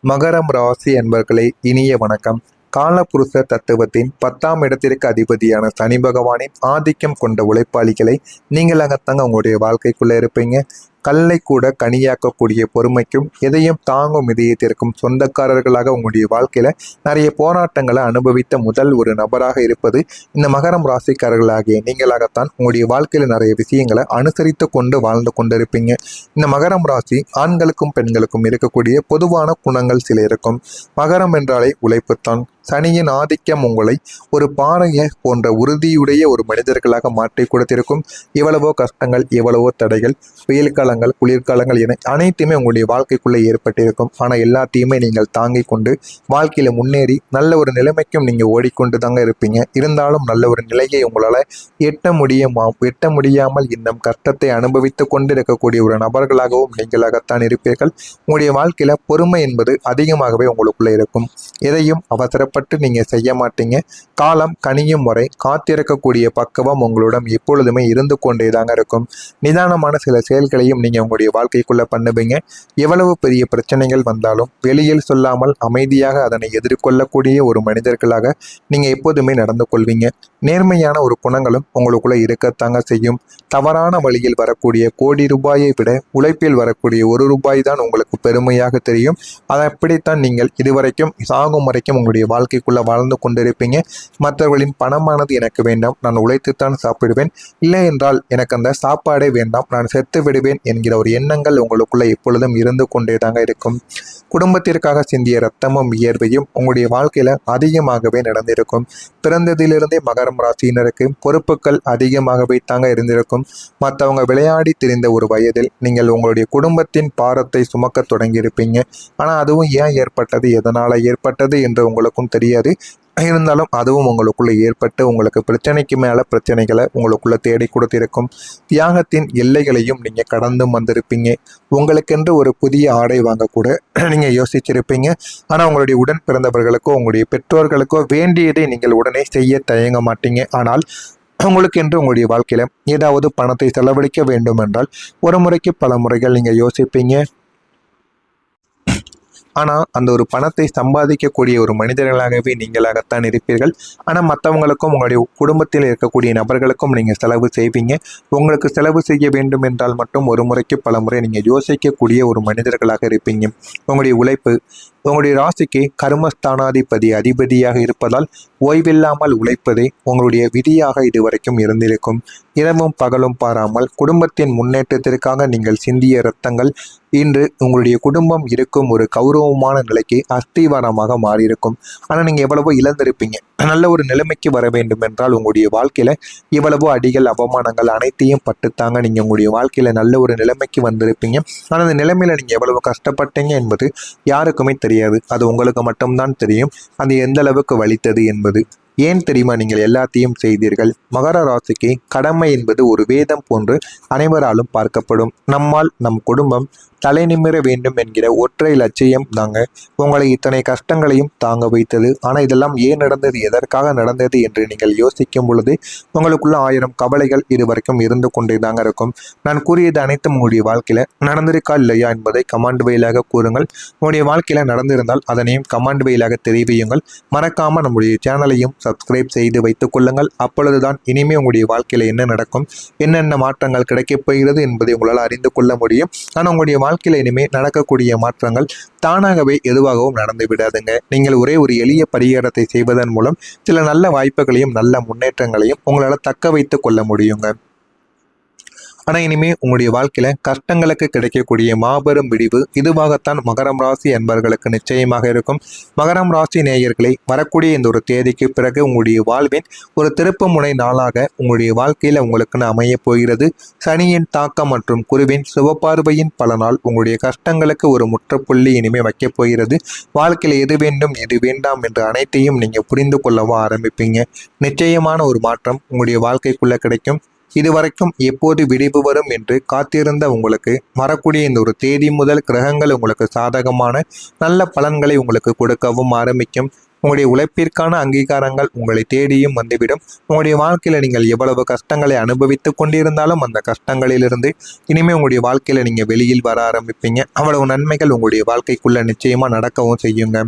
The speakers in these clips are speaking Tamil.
மகரம் ராசி அன்பர்களே, இனிய வணக்கம். காலபுருஷ தத்துவத்தின் 10ஆம் இடத்திற்கு அதிபதியான சனி பகவானின் ஆதிக்கம் கொண்ட உழைப்பாளிகளை நீங்களாகத்தாங்க உங்களுடைய வாழ்க்கைக்குள்ள இருப்பீங்க. கல்லை கூட கனியாக்கக்கூடிய பொறுமைக்கும் எதையும் தாங்கும் இதயத்திற்கும் சொந்தக்காரர்களாக உங்களுடைய வாழ்க்கையில நிறைய போராட்டங்களை அனுபவித்த முதல் ஒரு நபராக இருப்பது இந்த மகரம் ராசிக்காரர்களாகிய நீங்களாகத்தான் உங்களுடைய வாழ்க்கையில நிறைய விஷயங்களை அனுசரித்து கொண்டு வாழ்ந்து கொண்டிருப்பீங்க. இந்த மகரம் ராசி ஆண்களுக்கும் பெண்களுக்கும் இருக்கக்கூடிய பொதுவான குணங்கள் சில இருக்கும். மகரம் என்றாலே உழைப்புத்தான். சனியின் ஆதிக்கம் உங்களை ஒரு பாறையை போன்ற உறுதியுடைய ஒரு மனிதர்களாக மாற்றி கொடுத்திருக்கும். எவ்வளவோ கஷ்டங்கள், எவ்வளவோ தடைகள், வெயில் காலங்கள், குளிர்காலங்கள் என அனைத்துமே உங்களுடைய வாழ்க்கைக்குள்ளே ஏற்பட்டிருக்கும். ஆனால் எல்லாத்தையுமே நீங்கள் தாங்கி கொண்டு வாழ்க்கையில முன்னேறி நல்ல ஒரு நிலைமைக்கும் நீங்கள் ஓடிக்கொண்டு தாங்க இருப்பீங்க. இருந்தாலும் நல்ல ஒரு நிலையை உங்களால் எட்ட முடியாமல் இன்னும் கஷ்டத்தை அனுபவித்து கொண்டு இருக்கக்கூடிய ஒரு நபர்களாகவும் நீங்களாகத்தான் இருப்பீர்கள். உங்களுடைய வாழ்க்கையில பொறுமை என்பது அதிகமாகவே உங்களுக்குள்ளே இருக்கும். எதையும் அவசரப்பட்டு நீங்க செய்ய மாட்டீங்க. காலம் கனியும் வரை காத்திருக்கக்கூடிய பக்குவம் உங்களிடம் எப்பொழுதுமே இருந்து கொண்டே தாங்க இருக்கும். நிதானமான சில செயல்களையும் நீங்க உங்களுடைய வாழ்க்கைக்குள்ள பண்ணுவீங்க. எவ்வளவு பெரிய பிரச்சனைகள் வந்தாலும் வெளியில் சொல்லாமல் அமைதியாக அதனை எதிர்கொள்ளக்கூடிய ஒரு மனிதர்களாக நீங்க எப்போதுமே நடந்து கொள்வீங்க. நேர்மையான ஒரு குணங்களும் உங்களுக்குள்ள இருக்கத்தாங்க செய்யும். தவறான வழியில் வரக்கூடிய கோடி ரூபாயை விட உழைப்பில் வரக்கூடிய ஒரு ரூபாய் தான் உங்களுக்கு பெருமையாக தெரியும். அதை அப்படித்தான் நீங்கள் இதுவரைக்கும் சாகும் வரைக்கும் உங்களுடைய வாழ்க்கைக்குள்ள வாழ்ந்து கொண்டிருப்பீங்க. மற்றவர்களின் பணமானது எனக்கு வேண்டாம், நான் உழைத்துத்தான் சாப்பிடுவேன், இல்லை என்றால் எனக்கு அந்த சாப்பாடே வேண்டாம், நான் செத்து விடுவேன் என்கிற ஒரு எண்ணங்கள் உங்களுக்குள்ள எப்பொழுதும் இருந்து கொண்டே தாங்க இருக்கும். குடும்பத்திற்காக சிந்திய ரத்தமும் வியர்வையும் உங்களுடைய வாழ்க்கையில அதிகமாகவே நடந்திருக்கும். பிறந்ததிலிருந்தே மகரம் ராசியினருக்கு பொறுப்புகள் அதிகமாகவே தாங்க இருந்திருக்கும். மற்றவங்க விளையாடி திரிந்த ஒரு வயதில் நீங்கள் உங்களுடைய குடும்பத்தின் பாரத்தை சுமக்க தொடங்கியிருப்பீங்க. ஆனால் அதுவும் ஏன் ஏற்பட்டது, எதனால ஏற்பட்டது என்று உங்களுக்கும் தெரியாது. இருந்தாலும் அதுவும் உங்களுக்குள்ள ஏற்பட்டு உங்களுக்கு பிரச்சனைக்கு மேல பிரச்சனைகளை உங்களுக்குள்ள தேடி கொடுத்திருக்கும். தியாகத்தின் எல்லைகளையும் நீங்க கடந்து வந்திருப்பீங்க. உங்களுக்கென்று ஒரு புதிய ஆடை வாங்க கூட நீங்க யோசிச்சிருப்பீங்க. ஆனா உங்களுடைய உடன் பிறந்தவர்களுக்கோ உங்களுடைய பெற்றோர்களுக்கோ வேண்டியதை நீங்கள் உடனே செய்ய தயங்க மாட்டீங்க. ஆனால் உங்களுக்கென்று உங்களுடைய வாழ்க்கையில ஏதாவது பணத்தை செலவழிக்க வேண்டும் என்றால் ஒரு முறைக்கு பல முறைகள் நீங்க யோசிப்பீங்க. ஆனால் அந்த ஒரு பணத்தை சம்பாதிக்கக்கூடிய ஒரு மனிதர்களாகவே நீங்களாகத்தான் இருப்பீர்கள். ஆனால் மற்றவங்களுக்கும் உங்களுடைய குடும்பத்தில் இருக்கக்கூடிய நபர்களுக்கும் நீங்கள் செலவு செய்வீங்க. உங்களுக்கு செலவு செய்ய வேண்டும் என்றால் மட்டும் ஒரு முறைக்கு பல முறை நீங்கள் யோசிக்கக்கூடிய ஒரு மனிதர்களாக இருப்பீங்க. உங்களுடைய உழைப்பு உங்களுடைய ராசிக்கு கர்மஸ்தானாதிபதி அதிபதியாக இருப்பதால் ஓய்வில்லாமல் உழைப்பதே உங்களுடைய விதியாக இதுவரைக்கும் இருந்திருக்கும். இரவும் பகலும் பாராமல் குடும்பத்தின் முன்னேற்றத்திற்காக நீங்கள் சிந்திய இரத்தங்கள் இன்று உங்களுடைய குடும்பம் இருக்கும் ஒரு கௌரவமான நிலைக்கு அஸ்திவாரமாக மாறியிருக்கும். ஆனால் நீங்கள் எவ்வளவோ இழந்திருப்பீங்க. நல்ல ஒரு நிலைமைக்கு வர வேண்டும் என்றால் உங்களுடைய வாழ்க்கையில இவ்வளவோ அடிகள், அவமானங்கள் அனைத்தையும் பட்டுத்தாங்க நீங்கள் உங்களுடைய வாழ்க்கையில நல்ல ஒரு நிலைமைக்கு வந்திருப்பீங்க. ஆனால் அந்த நிலைமையில நீங்கள் எவ்வளவு கஷ்டப்பட்டீங்க என்பது யாருக்குமே தெரியாது. அது உங்களுக்கு மட்டும்தான் தெரியும். அது எந்த அளவுக்கு வலித்தது என்பது. ஏன் தெரியுமா நீங்கள் எல்லாத்தையும் செய்தீர்கள்? மகர ராசிக்கு கடமை என்பது ஒரு வேதம் போன்று அனைவராலும் பார்க்கப்படும். நம்மால் நம் குடும்பம் தலை நிமிர வேண்டும் என்கிற ஒற்றை லட்சியம் தாங்க உங்களை இத்தனை கஷ்டங்களையும் தாங்க வைத்தது. ஆனால் இதெல்லாம் ஏன் நடந்தது, எதற்காக நடந்தது என்று நீங்கள் யோசிக்கும் பொழுது உங்களுக்குள்ள 1000 கவலைகள் இதுவரைக்கும் இருந்து கொண்டே தாங்க இருக்கும். நான் கூறியது அனைத்தும் உங்களுடைய வாழ்க்கையில நடந்திருக்கா இல்லையா என்பதை கமாண்ட் வழியாக கூறுங்கள். உங்களுடைய வாழ்க்கையில நடந்திருந்தால் அதனையும் கமாண்ட் வழியாக தெரிவியுங்கள். மறக்காம நம்முடைய சேனலையும் சப்ஸ்கிரைப் செய்து வைத்துக் கொள்ளுங்கள். அப்பொழுதுதான் இனிமே உங்களுடைய வாழ்க்கையில என்ன நடக்கும், என்னென்ன மாற்றங்கள் கிடைக்கப் போகிறது என்பதை உங்களால் அறிந்து கொள்ள முடியும். ஆனால் உங்களுடைய வாழ்க்கையில இனிமேல் நடக்கக்கூடிய மாற்றங்கள் தானாகவே எதுவாகவும் நடந்து விடாதுங்க. நீங்கள் ஒரே ஒரு எளிய பரிகாரத்தை செய்வதன் மூலம் சில நல்ல வாய்ப்புகளையும் நல்ல முன்னேற்றங்களையும் உங்களால் தக்க வைத்து கொள்ள முடியுங்க. ஆனால் இனிமேல் உங்களுடைய வாழ்க்கையில கஷ்டங்களுக்கு கிடைக்கக்கூடிய மாபெரும் விடிவு இதுவாகத்தான் மகரம் ராசி என்பவர்களுக்கு நிச்சயமாக இருக்கும். மகரம் ராசி நேயர்களை வரக்கூடிய இந்த ஒரு தேதிக்கு பிறகு உங்களுடைய வாழ்வின் ஒரு திருப்பு முனை நாளாக உங்களுடைய வாழ்க்கையில உங்களுக்குன்னு அமைய போகிறது. சனியின் தாக்கம் மற்றும் குருவின் சுபபார்வையின் பலனால் உங்களுடைய கஷ்டங்களுக்கு ஒரு முற்றுப்புள்ளி இனிமேல் வைக்கப் போகிறது. வாழ்க்கையில எது வேண்டும் எது வேண்டாம் என்று அனைத்தையும் நீங்க புரிந்து கொள்ளவும் ஆரம்பிப்பீங்க. நிச்சயமான ஒரு மாற்றம் உங்களுடைய வாழ்க்கைக்குள்ள கிடைக்கும். இதுவரைக்கும் எப்போது விடிவு வரும் என்று காத்திருந்த உங்களுக்கு வரக்கூடிய இந்த ஒரு தேதி முதல் கிரகங்கள் உங்களுக்கு சாதகமான நல்ல பலன்களை உங்களுக்கு கொடுக்கவும் ஆரம்பிக்கும். உங்களுடைய உழைப்பிற்கான அங்கீகாரங்கள் உங்களை தேடியும் வந்துவிடும். உங்களுடைய வாழ்க்கையில் நீங்கள் எவ்வளவு கஷ்டங்களை அனுபவித்து கொண்டிருந்தாலும் அந்த கஷ்டங்களிலிருந்து இனிமேல் உங்களுடைய வாழ்க்கையில் நீங்கள் வெளியில் வர ஆரம்பிப்பீங்க. அவ்வளவு நன்மைகள் உங்களுடைய வாழ்க்கைக்குள்ள நிச்சயமாக நடக்கவும் செய்யுங்க.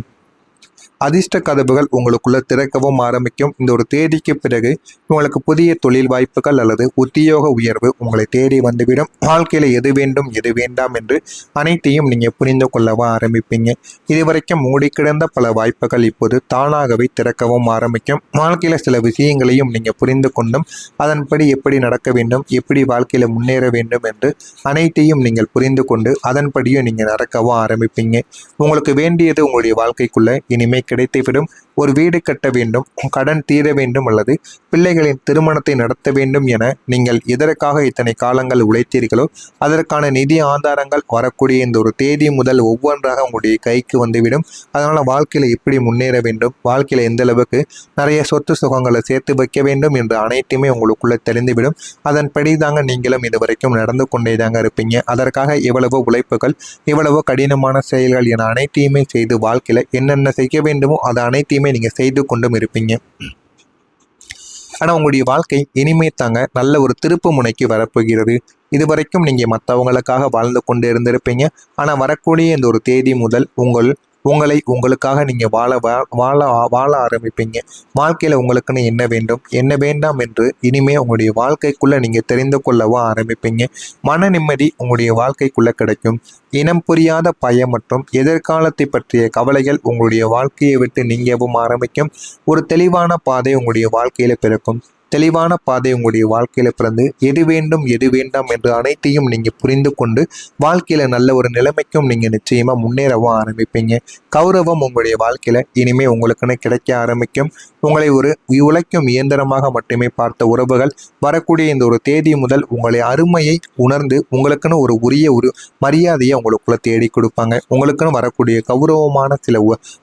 அதிர்ஷ்ட கதவுகள் உங்களுக்குள்ள திறக்கவும் ஆரம்பிக்கும். இந்த ஒரு தேதிக்கு பிறகு உங்களுக்கு புதிய தொழில் வாய்ப்புகள் அல்லது உத்தியோக உயர்வு உங்களை தேடி வந்துவிடும். வாழ்க்கையில எது வேண்டும் எது வேண்டாம் என்று அனைத்தையும் நீங்க புரிந்து கொள்ளவும் ஆரம்பிப்பீங்க. இதுவரைக்கும் மூடி கிடந்த பல வாய்ப்புகள் இப்போது தானாகவே திறக்கவும் ஆரம்பிக்கும். வாழ்க்கையில சில விஷயங்களையும் நீங்க புரிந்து கொண்டும் அதன்படி எப்படி நடக்க வேண்டும், எப்படி வாழ்க்கையில முன்னேற வேண்டும் என்று அனைத்தையும் நீங்கள் புரிந்து கொண்டு அதன்படியும் நீங்க நடக்கவும் ஆரம்பிப்பீங்க. உங்களுக்கு வேண்டியது உங்களுடைய வாழ்க்கைக்குள்ள இனிமே கிடைத்துவிடும். ஒரு வீடு கட்ட வேண்டும், கடன் தீர வேண்டும் அல்லது பிள்ளைகளின் திருமணத்தை நடத்த வேண்டும் என நீங்கள் எதற்காக இத்தனை காலங்கள் உழைத்தீர்களோ அதற்கான நிதி ஆதாரங்கள் வரக்கூடிய இந்த ஒரு தேதி முதல் ஒவ்வொன்றாக உங்களுடைய கைக்கு வந்துவிடும். அதனால் வாழ்க்கையில் எப்படி முன்னேற வேண்டும், வாழ்க்கையில் எந்த அளவுக்கு நிறைய சொத்து சுகங்களை சேர்த்து வைக்க வேண்டும் என்று அனைத்துமே உங்களுக்குள்ளே தெரிந்துவிடும். அதன்படி தாங்க நீங்களும் இதுவரைக்கும் நடந்து கொண்டே தாங்க இருப்பீங்க. அதற்காக இவ்வளவு உழைப்புகள், இவ்வளவு கடினமான செயல்கள் என அனைத்தையுமே செய்து வாழ்க்கையில் என்னென்ன செய்ய வேண்டுமோ அது அனைத்தையுமே நீங்கள் செய்து கொண்டும் இருப்பீங்க. ஆனால் உங்களுடைய வாழ்க்கை இனிமே தாங்க நல்ல ஒரு திருப்பு முனைக்கு வரப்போகிறது. இதுவரைக்கும் நீங்கள் மற்றவங்களுக்காக வாழ்ந்து கொண்டு இருந்திருப்பீங்க. ஆனால் வரக்கூடிய இந்த ஒரு தேதி முதல் உங்களை உங்களுக்காக நீங்கள் வாழ ஆரம்பிப்பீங்க. வாழ்க்கையில் உங்களுக்குன்னு என்ன வேண்டும் என்ன வேண்டாம் என்று இனிமே உங்களுடைய வாழ்க்கைக்குள்ளே நீங்கள் தெரிந்து கொள்ளவும் ஆரம்பிப்பீங்க. மன நிம்மதி உங்களுடைய வாழ்க்கைக்குள்ளே கிடைக்கும். இனம் புரியாத பயம் மற்றும் எதிர்காலத்தை பற்றிய கவலைகள் உங்களுடைய வாழ்க்கையை விட்டு நீங்கவும் ஆரம்பிக்கும். ஒரு தெளிவான பாதை உங்களுடைய வாழ்க்கையில் பிறக்கும். தெளிவான பாதை உங்களுடைய வாழ்க்கையில் பிறந்து எது வேண்டும் எது வேண்டாம் என்று அனைத்தையும் நீங்கள் புரிந்து கொண்டு வாழ்க்கையில் நல்ல ஒரு நிலைமைக்கும் நீங்கள் நிச்சயமாக முன்னேறவும் ஆரம்பிப்பீங்க. கௌரவம் உங்களுடைய வாழ்க்கையில் இனிமேல் உங்களுக்குன்னு கிடைக்க ஆரம்பிக்கும். உங்களை ஒரு உழைக்கும் இயந்திரமாக மட்டுமே பார்த்த உறவுகள் வரக்கூடிய இந்த ஒரு தேதி முதல் உங்களை அருமையை உணர்ந்து உங்களுக்குன்னு ஒரு உரிய ஒரு மரியாதையை உங்களுக்குள்ள தேடி கொடுப்பாங்க. உங்களுக்குன்னு வரக்கூடிய கௌரவமான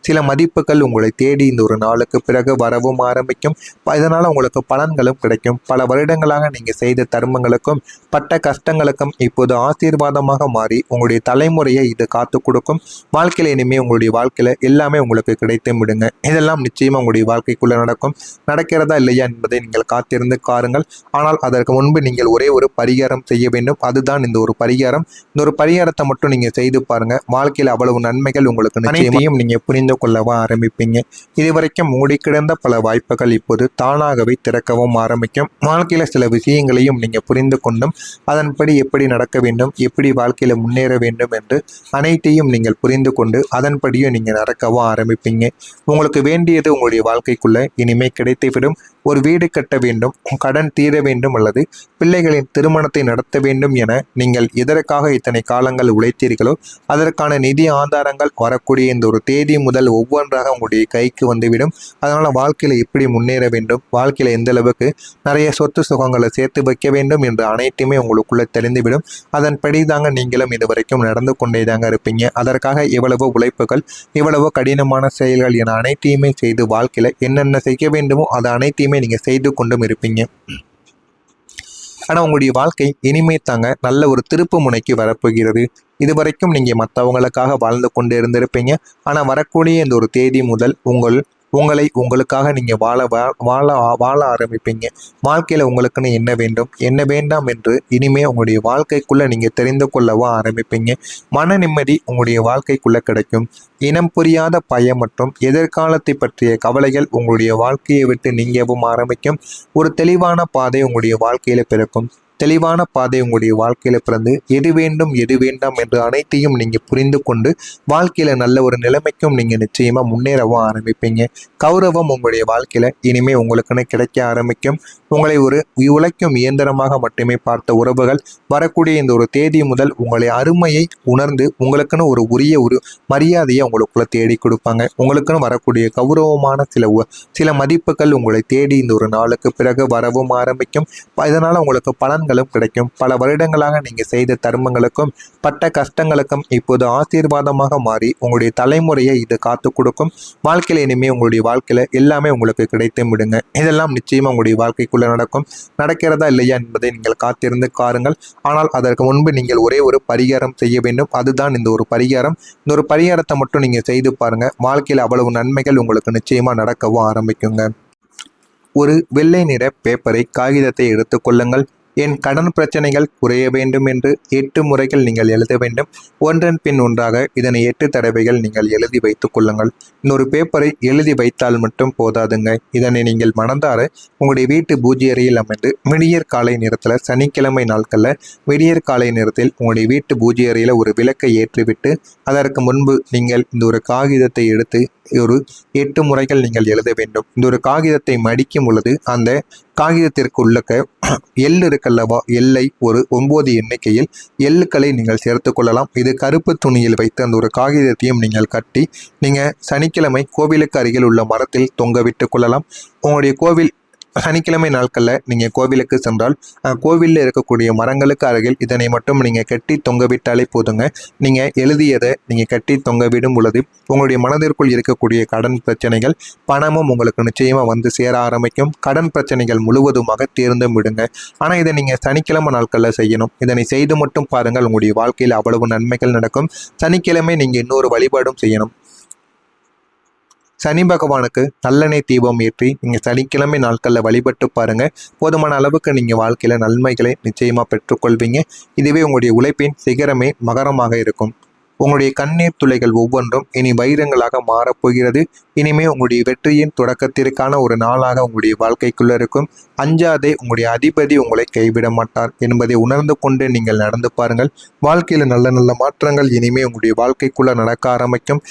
சில மதிப்புகள் உங்களை தேடி இந்த ஒரு நாளுக்கு பிறகு வரவும் ஆரம்பிக்கும். இதனால் உங்களுக்கு பலன்களும் கிடைக்கும். பல வருடங்களாக நீங்கள் செய்த தர்மங்களுக்கும் பட்ட கஷ்டங்களுக்கும் இப்போது ஆசீர்வாதமாக மாறி உங்களுடைய தலைமுறையை இது காத்து கொடுக்கும். வாழ்க்கையில் இனிமேல் உங்களுடைய வாழ்க்கையில் எல்லாமே உங்களுக்கு கிடைத்து விடுங்க. இதெல்லாம் நிச்சயமாக உங்களுடைய வாழ்க்கைக்குள்ள நடக்கும். நடக்கிறதா இல்லையா என்பதை நீங்கள் காத்திருந்து காருங்கள். ஆனால் அதற்கு முன்பு நீங்கள் ஒரே ஒரு பரிகாரம் செய்ய வேண்டும். அதுதான் இந்த ஒரு பரிகாரம். இந்த ஒரு பரிகாரத்தை மட்டும் நீங்க செய்து பாருங்க. வாழ்க்கையில் அவ்வளவு நன்மைகள் உங்களுக்கு நிச்சயமாயும் நீங்க புரிந்து கொள்ளவா ஆரம்பிப்பீங்க. இதுவரைக்கும் மூடி கிடந்த பல வாய்ப்புகள் இப்போது தானாகவே திறக்கவும் ஆரம்பிக்கும். வாழ்க்கையில சில விஷயங்களையும் நீங்க புரிந்து கொண்டும் அதன்படி எப்படி நடக்க வேண்டும், எப்படி வாழ்க்கையில முன்னேற வேண்டும் என்று அனைத்தையும் நீங்கள் புரிந்து கொண்டு அதன்படியும் நீங்க நடக்கவும் ஆரம்பிப்பீங்க. உங்களுக்கு வேண்டியது உங்களுடைய வாழ்க்கைக்குள்ள இனிமே கிடைத்துவிடும். ஒரு வீடு கட்ட வேண்டும், கடன் தீர வேண்டும் அல்லது பிள்ளைகளின் திருமணத்தை நடத்த வேண்டும் என நீங்கள் எதற்காக இத்தனை காலங்கள் உழைத்தீர்களோ அதற்கான நிதி ஆதாரங்கள் வரக்கூடிய இந்த ஒரு தேதி முதல் ஒவ்வொன்றாக உங்களுடைய கைக்கு வந்துவிடும். அதனால் வாழ்க்கையில் எப்படி முன்னேற வேண்டும், வாழ்க்கையில் எந்த அளவுக்கு நிறைய சொத்து சுகங்களை சேர்த்து வைக்க வேண்டும் என்று அனைத்துமே உங்களுக்குள்ள தெரிந்துவிடும். அதன்படி தாங்க நீங்களும் இதுவரைக்கும் நடந்து கொண்டே தாங்க இருப்பீங்க. அதற்காக இவ்வளவு உழைப்புகள், இவ்வளவு கடினமான செயல்கள் என அனைத்தையுமே செய்து வாழ்க்கையில் என்னென்ன செய்ய வேண்டுமோ அது அனைத்தையுமே நீங்கள் செய்து கொண்டும் இருப்பீங்க. ஆனால் உங்களுடைய வாழ்க்கை இனிமே தாங்க நல்ல ஒரு திருப்பு முனைக்கு வரப்போகிறது. இதுவரைக்கும் நீங்கள் மற்றவங்களுக்காக வாழ்ந்து கொண்டு இருந்திருப்பீங்க. ஆனால் வரக்கூடிய இந்த ஒரு தேதி முதல் உங்களை உங்களுக்காக நீங்கள் வாழ ஆரம்பிப்பீங்க. வாழ்க்கையில் உங்களுக்குன்னு என்ன வேண்டும் என்ன வேண்டாம் என்று இனிமே உங்களுடைய வாழ்க்கைக்குள்ளே நீங்கள் தெரிந்து கொள்ளவும் ஆரம்பிப்பீங்க. மன நிம்மதி உங்களுடைய வாழ்க்கைக்குள்ளே கிடைக்கும். இனம் புரியாத பயம் மற்றும் எதிர்காலத்தை பற்றிய கவலைகள் உங்களுடைய வாழ்க்கையை விட்டு நீங்கவும் ஆரம்பிக்கும். ஒரு தெளிவான பாதை உங்களுடைய வாழ்க்கையில் பிறக்கும். தெளிவான பாதை உங்களுடைய வாழ்க்கையில் பிறந்து எது வேண்டும் எது வேண்டாம் என்று அனைத்தையும் நீங்கள் புரிந்து கொண்டு வாழ்க்கையில் நல்ல ஒரு நிலைமைக்கும் நீங்கள் நிச்சயமாக முன்னேறவும் ஆரம்பிப்பீங்க. கௌரவம் உங்களுடைய வாழ்க்கையில் இனிமேல் உங்களுக்குன்னு கிடைக்க ஆரம்பிக்கும். உங்களை ஒரு உழைக்கும் இயந்திரமாக மட்டுமே பார்த்த உறவுகள் வரக்கூடிய இந்த ஒரு தேதி முதல் உங்களை அருமையை உணர்ந்து உங்களுக்குன்னு ஒரு உரிய ஒரு மரியாதையை உங்களுக்குள்ள தேடி கொடுப்பாங்க. உங்களுக்குன்னு வரக்கூடிய கௌரவமான சில மதிப்புகள் உங்களை தேடி இந்த ஒரு நாளுக்கு பிறகு வரவும் ஆரம்பிக்கும். இதனால் உங்களுக்கு பலன்கள் பலன்களும் கிடைக்கும். பல வருடங்களாக நீங்க செய்த தர்மங்களுக்கும் பட்ட கஷ்டங்களுக்கும் இப்போது ஆசீர்வாதமாக மாறி உங்களுடைய தலைமுறையை இது காத்து கொடுக்கும். வாழ்க்கையில இனிமே உங்களுடைய வாழ்க்கையில எல்லாமே உங்களுக்கு கிடைத்து விடுங்க. இதெல்லாம் நிச்சயமா உங்களுடைய வாழ்க்கைக்குள்ள நடக்கும். நடக்கிறதா இல்லையா என்பதை நீங்கள் காத்திருந்து காருங்கள். ஆனால் அதற்கு முன்பு நீங்கள் ஒரே ஒரு பரிகாரம் செய்ய வேண்டும். அதுதான் இந்த ஒரு பரிகாரம். இந்த ஒரு பரிகாரத்தை மட்டும் நீங்க செய்து பாருங்க. வாழ்க்கையில் அவ்வளவு நன்மைகள் உங்களுக்கு நிச்சயமா நடக்கவும் ஆரம்பிக்குங்க. ஒரு வெள்ளை நிற பேப்பரை காகிதத்தை எடுத்துக்கொள்ளுங்கள். என் கடன் பிரச்சனைகள் குறைய வேண்டும் என்று 8 முறைகள் நீங்கள் எழுத வேண்டும். ஒன்றன் பின் ஒன்றாக இதனை 8 தடவைகள் நீங்கள் எழுதி வைத்துக் கொள்ளுங்கள். இன்னொரு பேப்பரை எழுதி வைத்தால் மட்டும் போதாதுங்க. இதனை நீங்கள் மனதார உங்களுடைய வீட்டு பூஜை அறையில் அமைந்து விடியற் காலை நேரத்தில் சனிக்கிழமை நாட்களில் விடியற் காலை நேரத்தில் உங்களுடைய வீட்டு பூஜை அறையில் ஒரு விளக்கை ஏற்றிவிட்டு அதற்கு முன்பு நீங்கள் இந்த ஒரு காகிதத்தை எடுத்து ஒரு 8 முறைகள் நீங்கள் எழுத வேண்டும். இந்த ஒரு காகிதத்தை மடிக்கும் பொழுது அந்த காகிதத்திற்கு உள்ளக்க எள் இருக்கல்லவா, எல்லை ஒரு 9 எண்ணிக்கையில் எள்ளுக்களை நீங்கள் சேர்த்து கொள்ளலாம். இது கருப்பு துணியில் வைத்து அந்த ஒரு காகிதத்தையும் நீங்கள் கட்டி நீங்கள் சனிக்கிழமை கோவிலுக்கு அருகில் உள்ள மரத்தில் தொங்க விட்டு கொள்ளலாம். உங்களுடைய கோவில் சனிக்கிழமை நாட்களில் நீங்கள் கோவிலுக்கு சென்றால் கோவிலில் இருக்கக்கூடிய மரங்களுக்கு அருகில் இதனை மட்டும் நீங்கள் கட்டி தொங்க விட்டாலே போதுங்க. நீங்கள் எழுதியதை நீங்கள் கட்டி தொங்க விடும் பொழுது உங்களுடைய மனதிற்குள் இருக்கக்கூடிய கடன் பிரச்சனைகள் பணமும் உங்களுக்கு நிச்சயமாக வந்து சேர ஆரம்பிக்கும். கடன் பிரச்சனைகள் முழுவதுமாக தீர்ந்து விடுங்க. ஆனால் இதை நீங்கள் சனிக்கிழமை நாட்களில் செய்யணும். இதனை செய்து மட்டும் பாருங்கள், உங்களுடைய வாழ்க்கையில் அவ்வளவு நன்மைகள் நடக்கும். சனிக்கிழமை நீங்கள் இன்னொரு வழிபாடும் செய்யணும். சனி பகவானுக்கு நல்லெண்ணெய் தீபம் ஏற்றி நீங்கள் சனிக்கிழமை நாட்களில் வழிபட்டு பாருங்கள். போதுமான அளவுக்கு நீங்கள் வாழ்க்கையில் நன்மைகளை நிச்சயமாக பெற்றுக்கொள்வீங்க. இதுவே உங்களுடைய உழைப்பின் சிகரமே மகரமாக இருக்கும். உங்களுடைய கண்ணீர் துளைகள் ஒவ்வொன்றும் இனி வைரங்களாக மாறப்போகிறது. இனிமே உங்களுடைய வெற்றியின் தொடக்கத்திற்கான ஒரு நாளாக உங்களுடைய வாழ்க்கைக்குள்ள இருக்கும். அஞ்சாதே, உங்களுடைய அதிபதி உங்களை கைவிட மாட்டார் என்பதை உணர்ந்து கொண்டு நீங்கள் நடந்து பாருங்கள். வாழ்க்கையில் நல்ல நல்ல மாற்றங்கள் இனிமே உங்களுடைய வாழ்க்கைக்குள்ள நடக்க ஆரம்பிக்கும்.